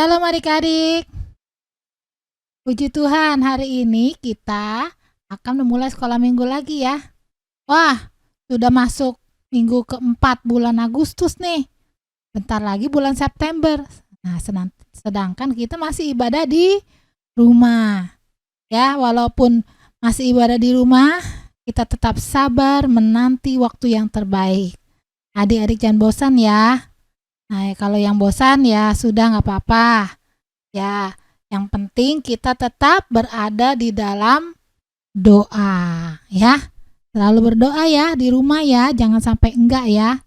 Shalom adik-adik. Puji Tuhan, hari ini kita akan memulai sekolah minggu lagi ya. Wah, sudah masuk minggu keempat bulan Agustus nih. Bentar lagi bulan September. Nah, sedangkan kita masih ibadah di rumah. Ya, walaupun masih ibadah di rumah, kita tetap sabar menanti waktu yang terbaik. Adik-adik jangan bosan ya. Nah, kalau yang bosan ya sudah nggak apa-apa. Ya, yang penting kita tetap berada di dalam doa ya. Selalu berdoa ya di rumah ya, jangan sampai enggak ya.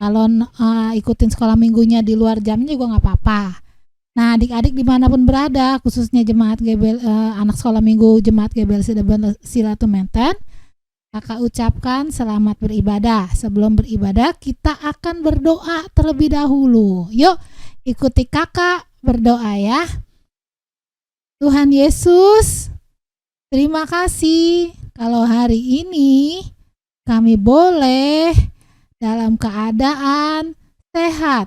Kalau ikutin sekolah minggunya di luar jamnya juga nggak apa-apa. Nah, adik-adik dimanapun berada, khususnya jemaat Gebel, anak sekolah minggu jemaat Gebel Silatu Menten, kakak ucapkan selamat beribadah. Sebelum beribadah kita akan berdoa terlebih dahulu. Yuk ikuti kakak berdoa ya. Tuhan Yesus, terima kasih kalau hari ini kami boleh dalam keadaan sehat.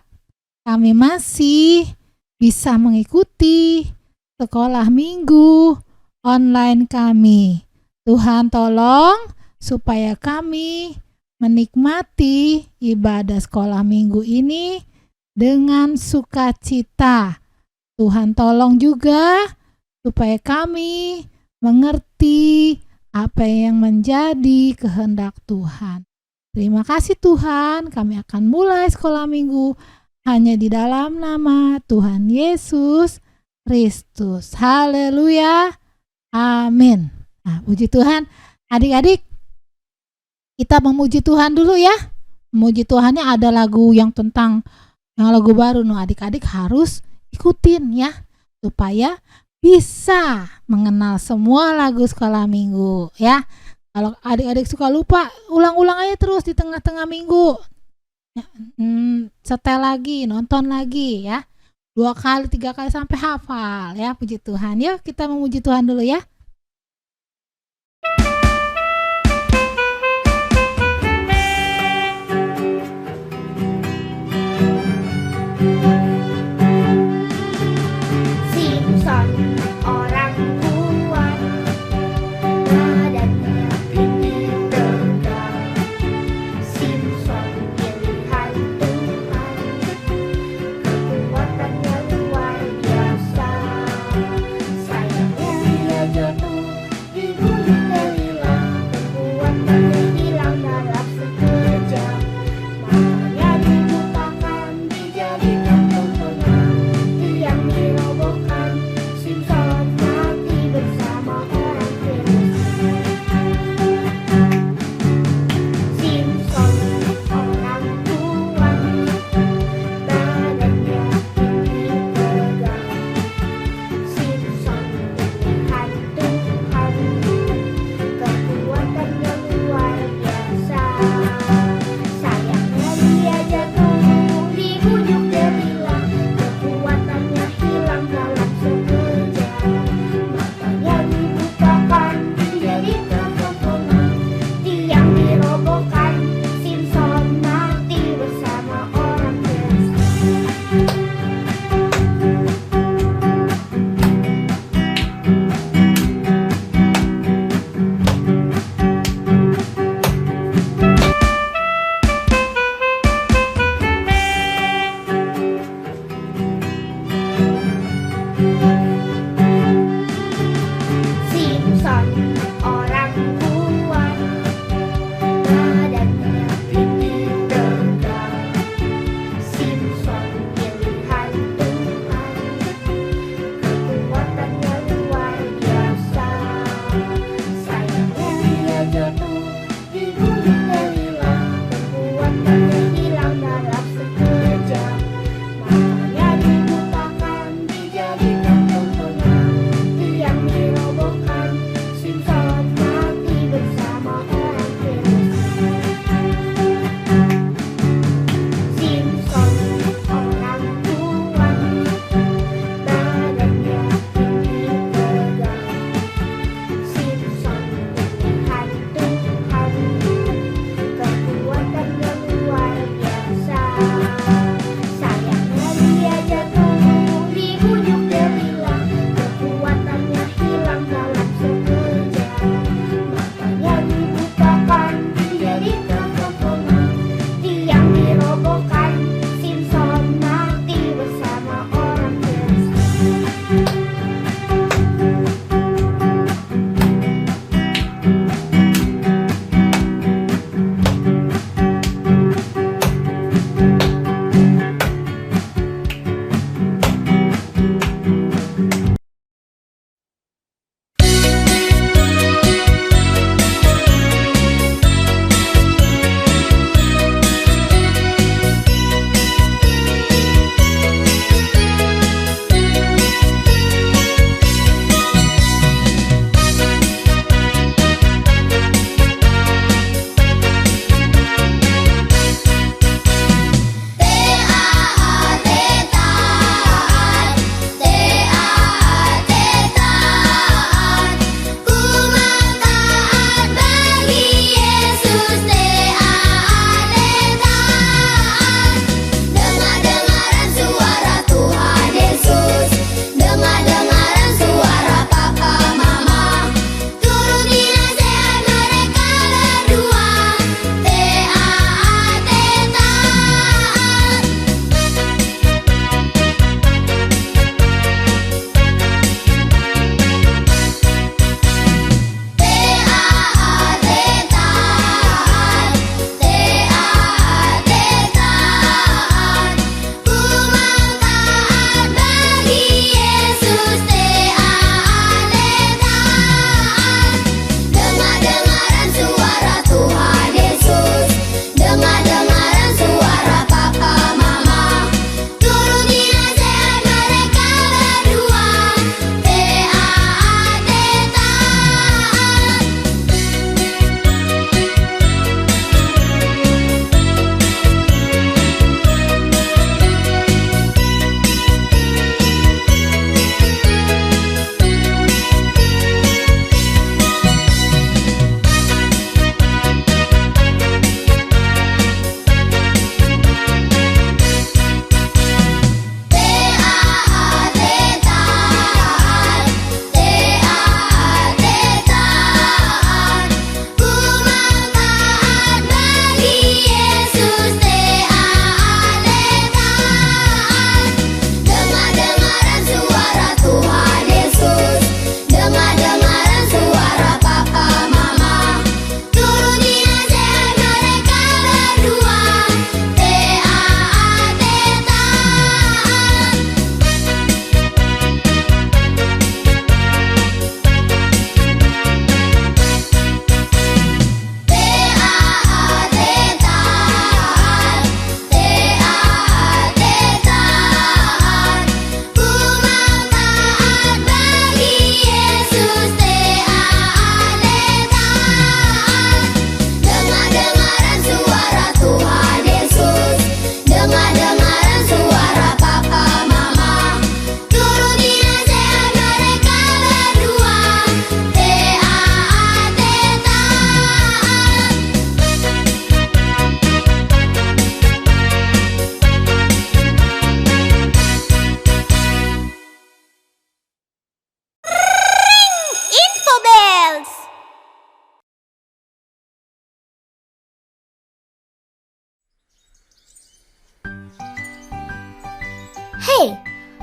Kami masih bisa mengikuti sekolah minggu online kami. Tuhan tolong supaya kami menikmati ibadah sekolah minggu ini dengan sukacita. Tuhan tolong juga supaya kami mengerti apa yang menjadi kehendak Tuhan. Terima kasih Tuhan, kami akan mulai sekolah minggu hanya di dalam nama Tuhan Yesus Kristus. Haleluya, amin. Nah, puji Tuhan. Adik-adik, kita memuji Tuhan dulu ya. Memuji Tuhannya ada lagu yang lagu baru. Adik-adik harus ikutin ya, supaya bisa mengenal semua lagu sekolah minggu ya. Kalau adik-adik suka lupa, ulang-ulang aja terus di tengah-tengah minggu. Setel lagi, nonton lagi ya. 2 kali, 3 kali sampai hafal ya. Puji Tuhan. Yuk kita memuji Tuhan dulu ya. Sayangnya dia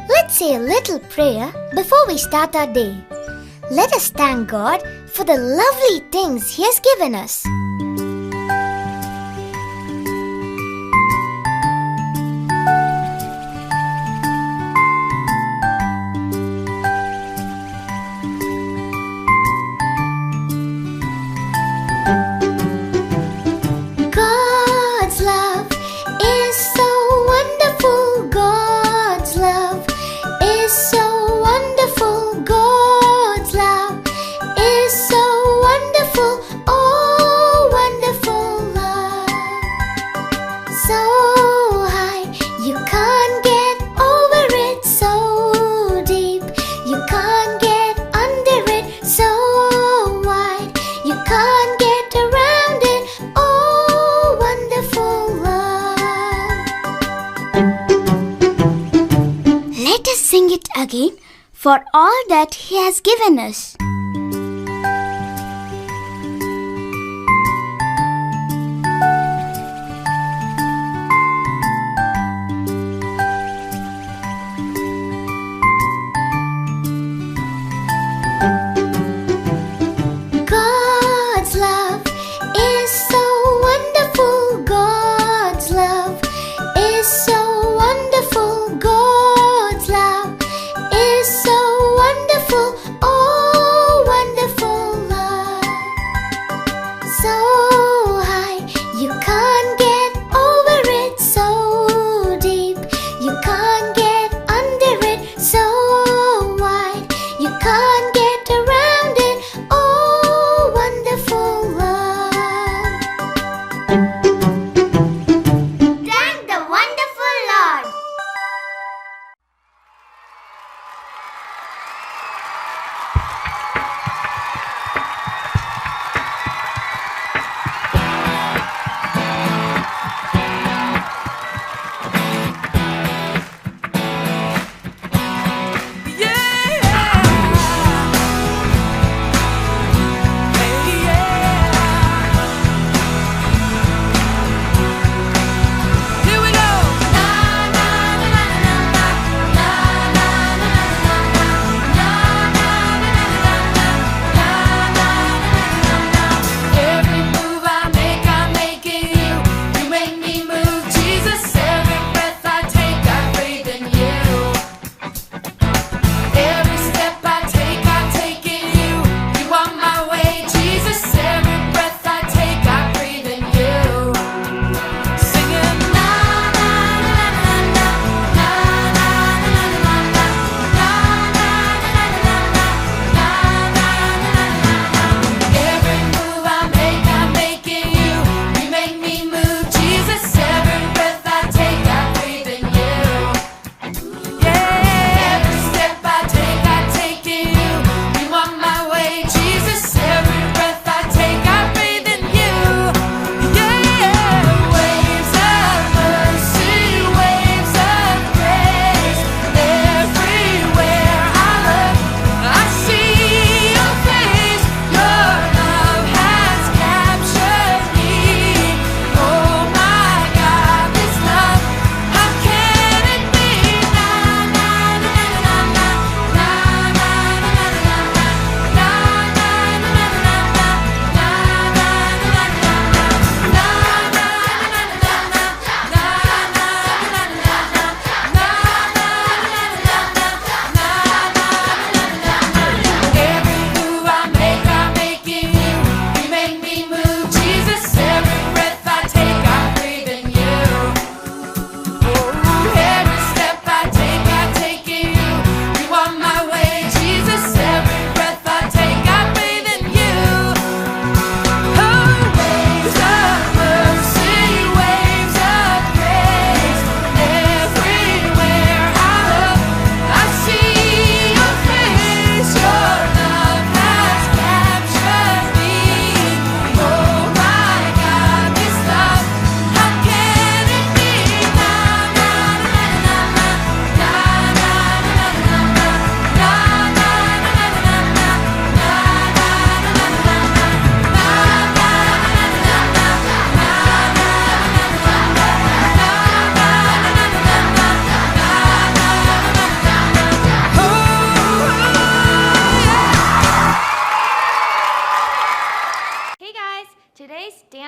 Let's say a little prayer before we start our day. Let us thank God for the lovely things He has given us. God's love is so wonderful. God's love is so wonderful. God's love is so wonderful. Oh, wonderful love. So high, you can't get over it. So deep, you can't get under it. So wide, you can't get around it. Oh, wonderful love. Let us sing it again for all that He has given us. God's love is so wonderful. God's love is so wonderful. God's love is so wonderful. Oh,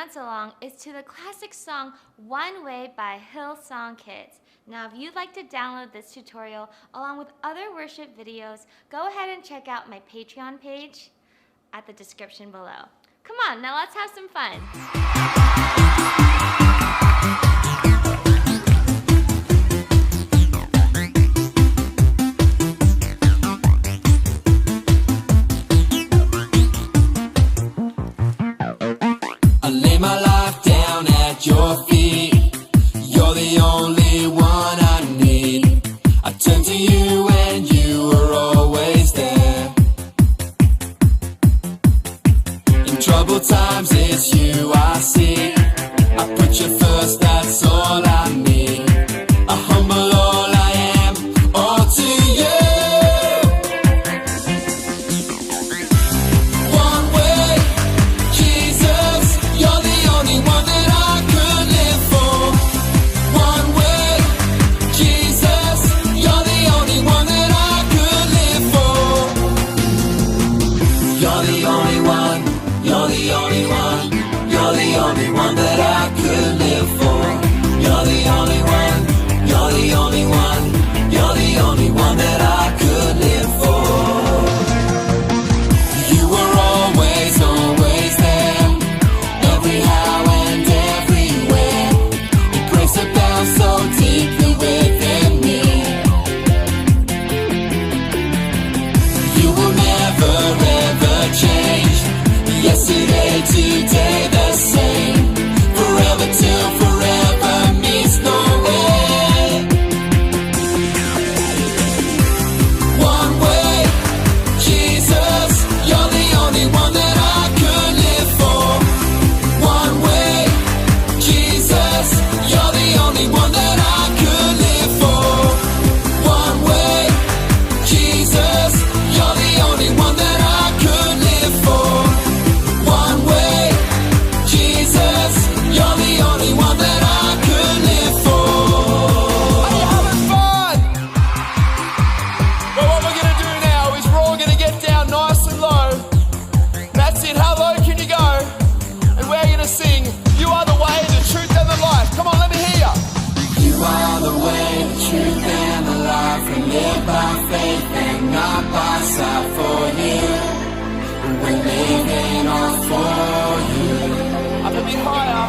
dance along is to the classic song One Way by Hillsong Kids. Now, if you'd like to download this tutorial along with other worship videos, go ahead and check out my Patreon page at the description below. Come on, now let's have some fun. I lay my life down at your feet. You're the only one I need. I turn to you and you are always there. In troubled times it's you I see. I put you first, that's all I need. I humble all I am, all to you. One way, Jesus, you're the only one that I could live for. One way, Jesus, you're the only one that I could live for. You're the only one, you're the only one, you're the only one that I could live for. You're the only one, you're the only one, you're the only one that I could live for. You were always, always there, every how and everywhere. Your grace abounds so deeply within me. You will never ever change. Yesterday, today, the same. Forever till forever meets no end. One way, Jesus, you're the only one that I could live for. One way, Jesus, you're the only one that I could live for. One way, Jesus, you're the only one that I could live for. One way, Jesus, you're the only one that I could live for. Are you having fun? Well, what we're gonna do now is we're all gonna get down nice and low. That's it, how low can you go? And we're gonna sing, you are the way, the truth and the life. Come on, let me hear ya. You are the way, the truth and the life. We live by faith and not by sight. For you, we're living on for you. Up a bit higher.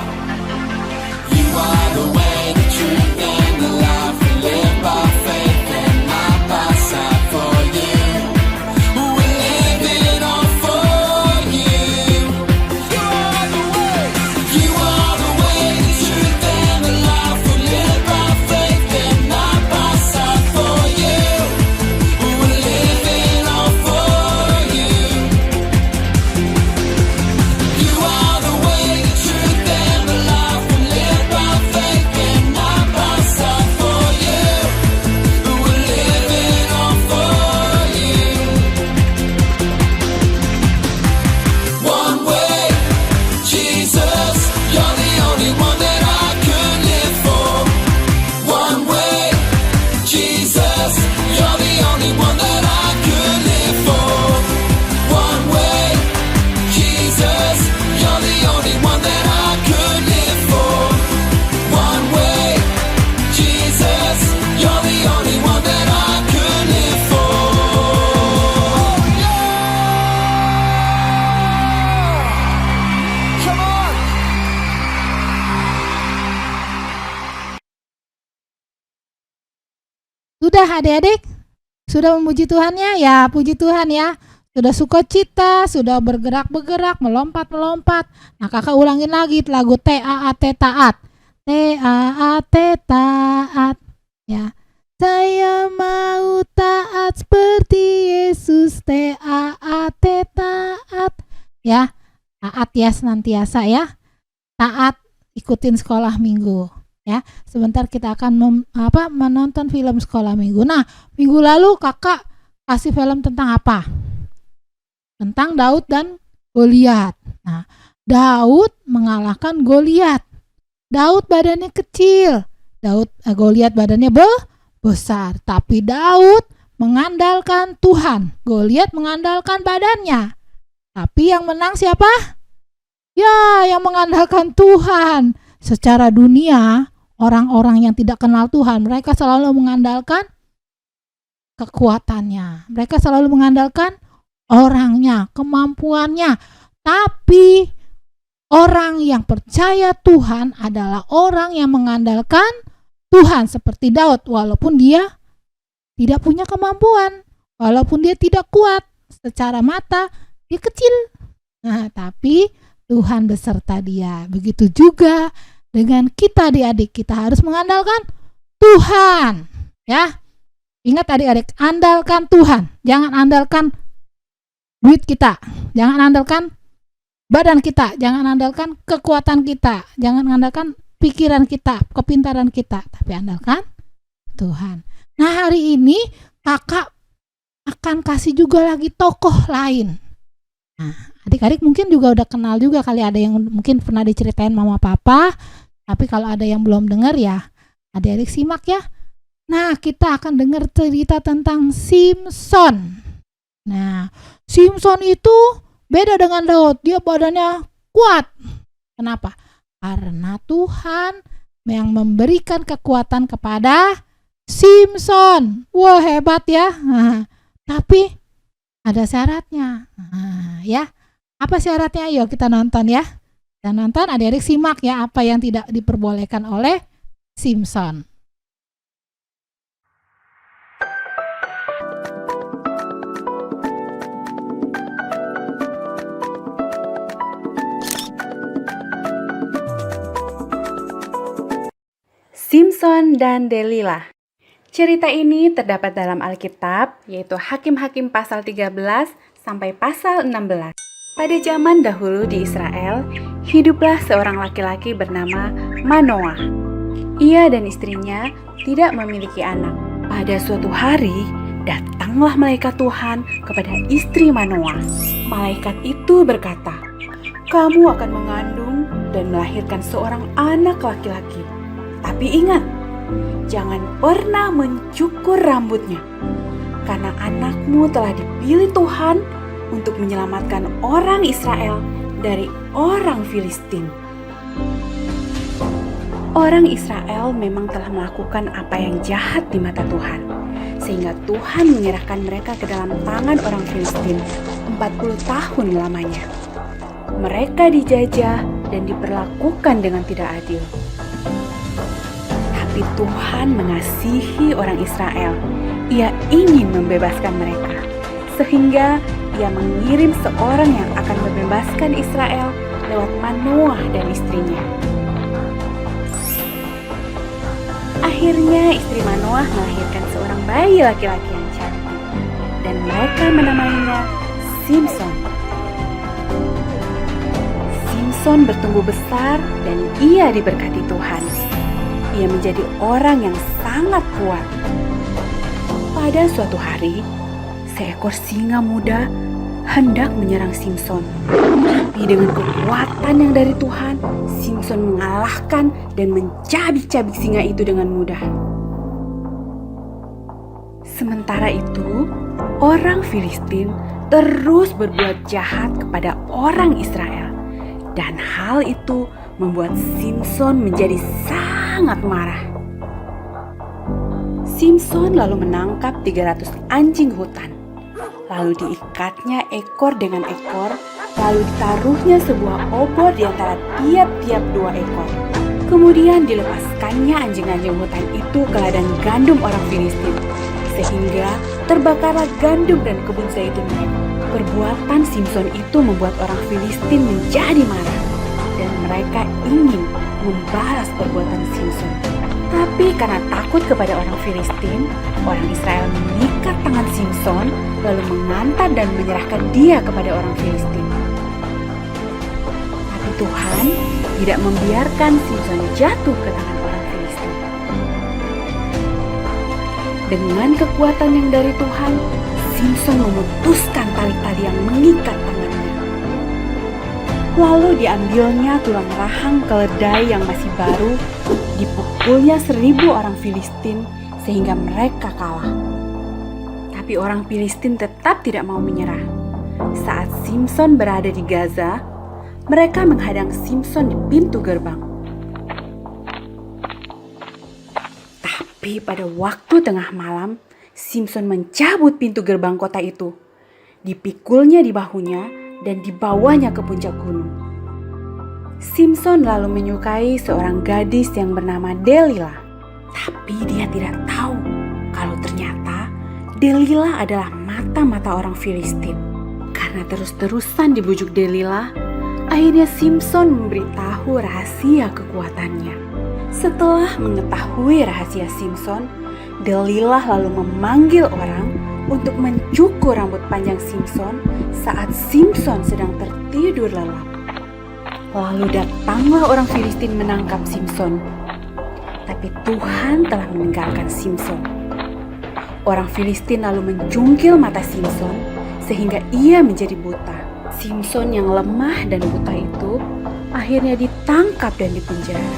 You are the way, the truth and the life. We live by faith and not by sight. For you, we're living on for you. You are the way. You are the way, the truth and the life. We live by faith and not by sight. For you, we're living on for you. You are the way, the truth and the life. We live by faith and not by sight. For you, we're living on for you. One way, Jesus, you're the only one that I could live for. One way, Jesus, you're the only one that I could live for. One way, Jesus, you're the only one that I could live for. One way, Jesus, you're the only one that I could live for. Come on! Sudah adik-adik? Sudah memuji Tuhannya? Ya, puji Tuhan ya. Sudah sukacita, sudah bergerak-bergerak, melompat-melompat. Nah, kakak ulangin lagi lagu T-A-A-T taat. T-A-A-T taat. Ya. Saya mau taat seperti Yesus. T-A-A-T taat. Ya. Taat ya senantiasa ya. Taat ikutin sekolah minggu. Ya, sebentar kita akan menonton film sekolah minggu. Nah, minggu lalu kakak kasih film tentang apa? Tentang Daud dan Goliat. Nah, Daud mengalahkan Goliat. Daud badannya kecil, Goliat badannya besar. Tapi Daud mengandalkan Tuhan, Goliat mengandalkan badannya. Tapi yang menang siapa? Ya, yang mengandalkan Tuhan. Secara dunia, orang-orang yang tidak kenal Tuhan, mereka selalu mengandalkan kekuatannya. Mereka selalu mengandalkan orangnya, kemampuannya. Tapi orang yang percaya Tuhan adalah orang yang mengandalkan Tuhan seperti Daud, walaupun dia tidak punya kemampuan, walaupun dia tidak kuat secara mata, dia kecil. Nah, tapi Tuhan beserta dia. Begitu juga dengan kita adik-adik, kita harus mengandalkan Tuhan. Ya, ingat adik-adik, andalkan Tuhan. Jangan andalkan duit kita, jangan andalkan badan kita, jangan andalkan kekuatan kita, jangan andalkan pikiran kita, kepintaran kita, tapi andalkan Tuhan. Nah, hari ini kakak akan kasih juga lagi tokoh lain. Nah, adik-adik mungkin juga udah kenal juga kali, ada yang mungkin pernah diceritain mama papa, tapi kalau ada yang belum dengar ya adik-adik simak ya. Nah, kita akan dengar cerita tentang Simson. Nah, Simson itu beda dengan Daud, dia badannya kuat. Kenapa? Karena Tuhan yang memberikan kekuatan kepada Simson. Wah, hebat ya. Nah, tapi ada syaratnya. Nah, ya. Apa syaratnya? Yuk kita nonton ya. Dan nonton, adik-adik simak ya apa yang tidak diperbolehkan oleh Simson. Simson dan Delila. Cerita ini terdapat dalam Alkitab, yaitu Hakim-Hakim pasal 13 sampai pasal 16. Pada zaman dahulu di Israel, hiduplah seorang laki-laki bernama Manoah. Ia dan istrinya tidak memiliki anak. Pada suatu hari, datanglah malaikat Tuhan kepada istri Manoah. Malaikat itu berkata, "Kamu akan mengandung dan melahirkan seorang anak laki-laki. Tapi ingat, jangan pernah mencukur rambutnya, karena anakmu telah dipilih Tuhan untuk menyelamatkan orang Israel dari orang Filistin." Orang Israel memang telah melakukan apa yang jahat di mata Tuhan, sehingga Tuhan menyerahkan mereka ke dalam tangan orang Filistin 40 tahun lamanya. Mereka dijajah dan diperlakukan dengan tidak adil. Tapi Tuhan mengasihi orang Israel. Ia ingin membebaskan mereka, sehingga Ia mengirim seorang yang akan membebaskan Israel lewat Manoah dan istrinya. Akhirnya istri Manoah melahirkan seorang bayi laki-laki yang cantik, dan mereka menamainya Simson. Simson bertumbuh besar dan ia diberkati Tuhan. Ia menjadi orang yang sangat kuat. Pada suatu hari, seekor singa muda hendak menyerang Simson. Tapi dengan kekuatan yang dari Tuhan, Simson mengalahkan dan mencabik-cabik singa itu dengan mudah. Sementara itu, orang Filistin terus berbuat jahat kepada orang Israel. Dan hal itu membuat Simson menjadi sangat marah. Simson lalu menangkap 300 anjing hutan. Lalu diikatnya ekor dengan ekor, lalu ditaruhnya sebuah obor di antara tiap-tiap 2 ekor. Kemudian dilepaskannya anjing-anjing hutan itu ke ladang gandum orang Filistin, sehingga terbakarlah gandum dan kebun zaitun mereka. Perbuatan Simson itu membuat orang Filistin menjadi marah, dan mereka ingin membalas perbuatan Simson. Tapi karena takut kepada orang Filistin, orang Israel mengikat tangan Simson, lalu mengantar dan menyerahkan dia kepada orang Filistin. Tapi Tuhan tidak membiarkan Simson jatuh ke tangan orang Filistin. Dengan kekuatan yang dari Tuhan, Simson memutuskan tali-tali yang mengikat tangannya. Lalu diambilnya tulang rahang keledai yang masih baru, dipukulnya 1000 orang Filistin sehingga mereka kalah. Tapi orang Filistin tetap tidak mau menyerah. Saat Simson berada di Gaza, mereka menghadang Simson di pintu gerbang. Tapi pada waktu tengah malam, Simson mencabut pintu gerbang kota itu. Dipikulnya di bahunya dan dibawanya ke puncak gunung. Simson lalu menyukai seorang gadis yang bernama Delila. Tapi dia tidak tahu kalau ternyata Delila adalah mata-mata orang Filistin. Karena terus-terusan dibujuk Delila, akhirnya Simson memberitahu rahasia kekuatannya. Setelah mengetahui rahasia Simson, Delila lalu memanggil orang untuk mencukur rambut panjang Simson saat Simson sedang tertidur lelap. Lalu datanglah orang Filistin menangkap Simson. Tapi Tuhan telah meninggalkan Simson. Orang Filistin lalu mencungkil mata Simson sehingga ia menjadi buta. Simson yang lemah dan buta itu akhirnya ditangkap dan dipenjara.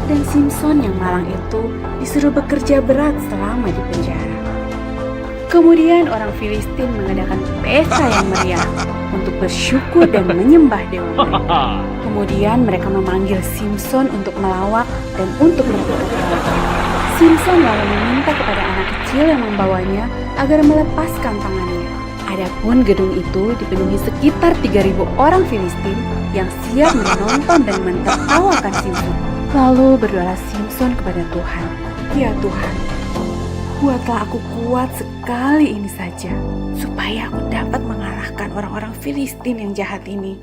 Dan Simson yang malang itu disuruh bekerja berat selama di penjara. Kemudian orang Filistin mengadakan pesta yang meriah untuk bersyukur dan menyembah dewa mereka. Kemudian mereka memanggil Simson untuk melawak dan untuk bertukar-tukar. Simson lalu meminta kepada anak kecil yang membawanya agar melepaskan tangannya. Adapun gedung itu dipenuhi sekitar 3.000 orang Filistin yang siap menonton dan mentertawakan Simson. Lalu berdoa Simson kepada Tuhan, "Ya Tuhan, buatlah aku kuat sekali ini saja, supaya aku dapat mengalahkan orang-orang Filistin yang jahat ini."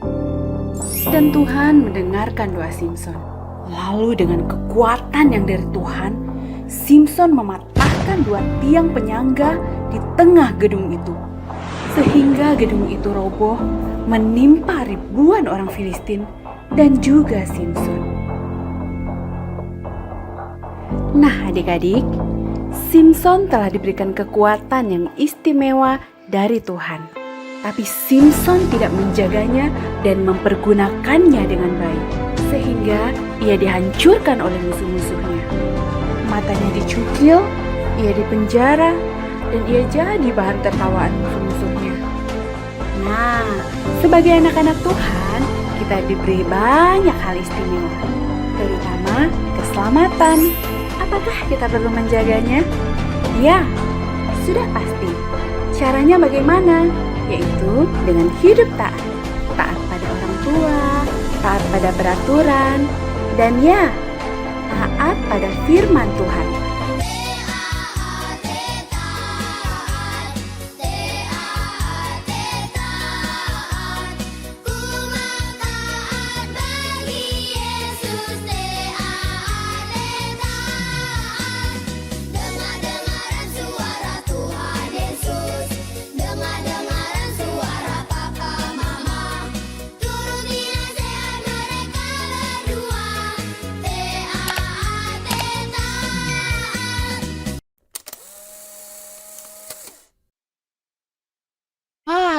Dan Tuhan mendengarkan doa Simson. Lalu dengan kekuatan yang dari Tuhan, Simson mematahkan 2 tiang penyangga di tengah gedung itu. Sehingga gedung itu roboh, menimpa ribuan orang Filistin dan juga Simson. Nah adik-adik, Simson telah diberikan kekuatan yang istimewa dari Tuhan. Tapi Simson tidak menjaganya dan mempergunakannya dengan baik. Sehingga ia dihancurkan oleh musuh-musuhnya. Matanya dicukil, ia dipenjara, dan ia jadi bahan tertawaan musuh-musuhnya. Nah, sebagai anak-anak Tuhan, kita diberi banyak hal istimewa. Terutama keselamatan. Apakah kita perlu menjaganya? Ya, sudah pasti. Caranya bagaimana? Yaitu dengan hidup taat. Taat pada orang tua, taat pada peraturan, dan ya, taat pada firman Tuhan.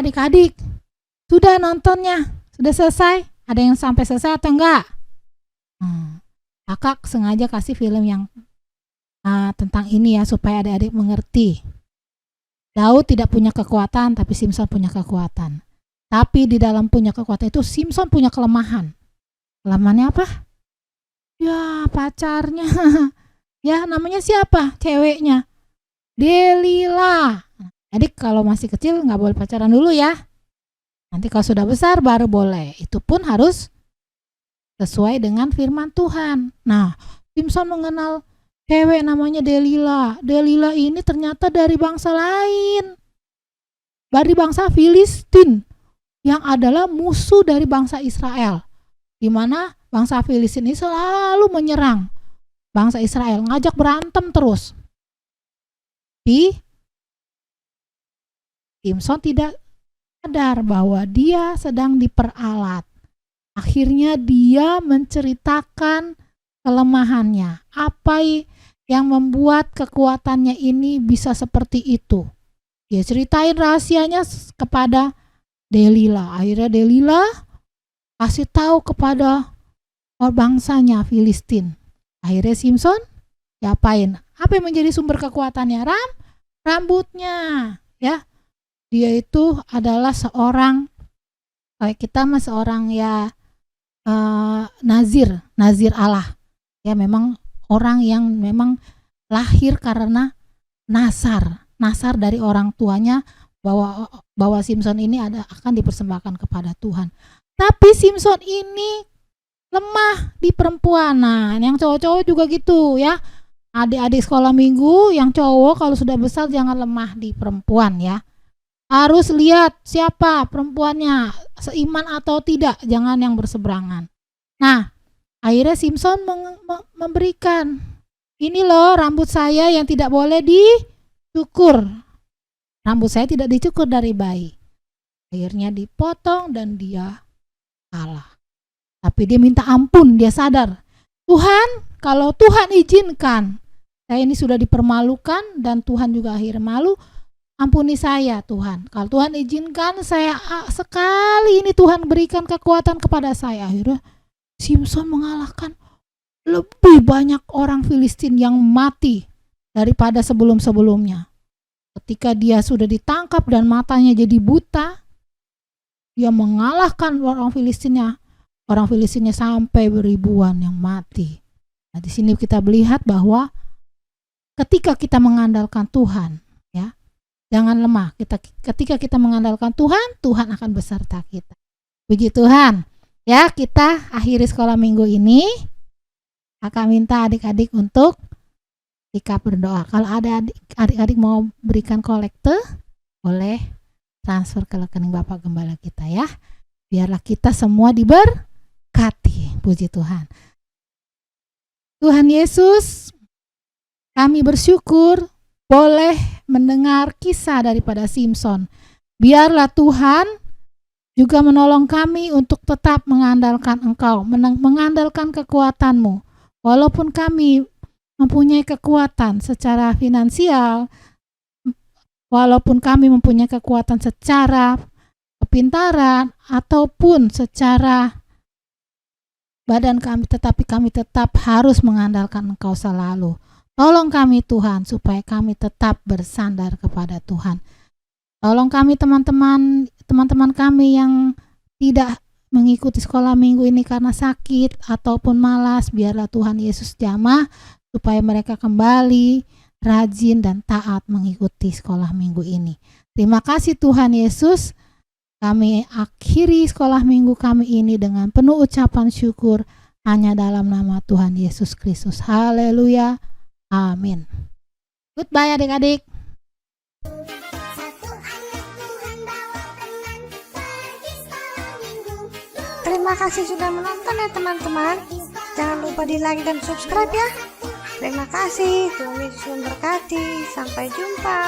Adik-adik, sudah nontonnya? Sudah selesai? Ada yang sampai selesai atau enggak? Kakak sengaja kasih film yang tentang ini ya, supaya adik-adik mengerti. Daud tidak punya kekuatan, tapi Simson punya kekuatan. Tapi di dalam punya kekuatan itu, Simson punya kelemahan. Kelemahannya apa? Ya, pacarnya. Ya, namanya siapa? Ceweknya. Delila. Jadi kalau masih kecil nggak boleh pacaran dulu ya. Nanti kalau sudah besar baru boleh. Itu pun harus sesuai dengan firman Tuhan. Nah, Simson mengenal cewek namanya Delila. Delila ini ternyata dari bangsa lain. Dari bangsa Filistin. Yang adalah musuh dari bangsa Israel. Di mana bangsa Filistin ini selalu menyerang bangsa Israel. Ngajak berantem terus. Tapi Simson tidak sadar bahwa dia sedang diperalat. Akhirnya dia menceritakan kelemahannya. Apa yang membuat kekuatannya ini bisa seperti itu. Dia ceritain rahasianya kepada Delila. Akhirnya Delila kasih tahu kepada bangsanya Filistin. Akhirnya Simson diapain? Apa yang menjadi sumber kekuatannya? Rambutnya, ya. Dia itu adalah seorang Kayak kita mah seorang ya nazir Allah. Ya memang orang yang memang lahir karena nasar dari orang tuanya bahwa Simpson ini akan dipersembahkan kepada Tuhan. Tapi Simpson ini lemah di perempuan. Nah, yang cowok-cowok juga gitu ya. Adik-adik sekolah minggu yang cowok kalau sudah besar jangan lemah di perempuan ya. Harus lihat siapa perempuannya, seiman atau tidak, jangan yang berseberangan. Nah, akhirnya Simpson memberikan, ini loh rambut saya yang tidak boleh dicukur. Rambut saya tidak dicukur dari bayi. Akhirnya dipotong dan dia kalah. Tapi dia minta ampun, dia sadar. Tuhan, kalau Tuhan izinkan, saya ini sudah dipermalukan dan Tuhan juga akhirnya malu. Ampuni saya Tuhan. Kalau Tuhan izinkan saya sekali ini Tuhan berikan kekuatan kepada saya. Akhirnya Simpson mengalahkan lebih banyak orang Filistin yang mati daripada sebelum-sebelumnya. Ketika dia sudah ditangkap dan matanya jadi buta, dia mengalahkan orang Filistinnya. Orang Filistinnya sampai beribuan yang mati. Nah, di sini kita melihat bahwa ketika kita mengandalkan Tuhan, ya, jangan lemah. Ketika kita mengandalkan Tuhan, Tuhan akan beserta kita. Puji Tuhan. Ya, kita akhiri sekolah minggu ini. Kakak minta adik-adik untuk sikap berdoa. Kalau ada adik-adik mau berikan kolekte, boleh transfer ke rekening Bapak Gembala kita ya. Biarlah kita semua diberkati. Puji Tuhan. Tuhan Yesus, kami bersyukur boleh mendengar kisah daripada Simpson. Biarlah Tuhan juga menolong kami untuk tetap mengandalkan Engkau, mengandalkan kekuatan-Mu. Walaupun kami mempunyai kekuatan secara finansial, walaupun kami mempunyai kekuatan secara kepintaran, ataupun secara badan kami, tetapi kami tetap harus mengandalkan Engkau selalu. Tolong kami Tuhan, supaya kami tetap bersandar kepada Tuhan. Tolong kami teman-teman kami yang tidak mengikuti sekolah minggu ini karena sakit ataupun malas, biarlah Tuhan Yesus jamah supaya mereka kembali rajin dan taat mengikuti sekolah minggu ini. Terima kasih Tuhan Yesus. Kami akhiri sekolah minggu kami ini dengan penuh ucapan syukur hanya dalam nama Tuhan Yesus Kristus. Haleluya. Amin. Goodbye adik-adik. Terima kasih sudah menonton ya teman-teman. Jangan lupa di like dan subscribe ya. Terima kasih. Tuhan Yesus memberkati. Sampai jumpa.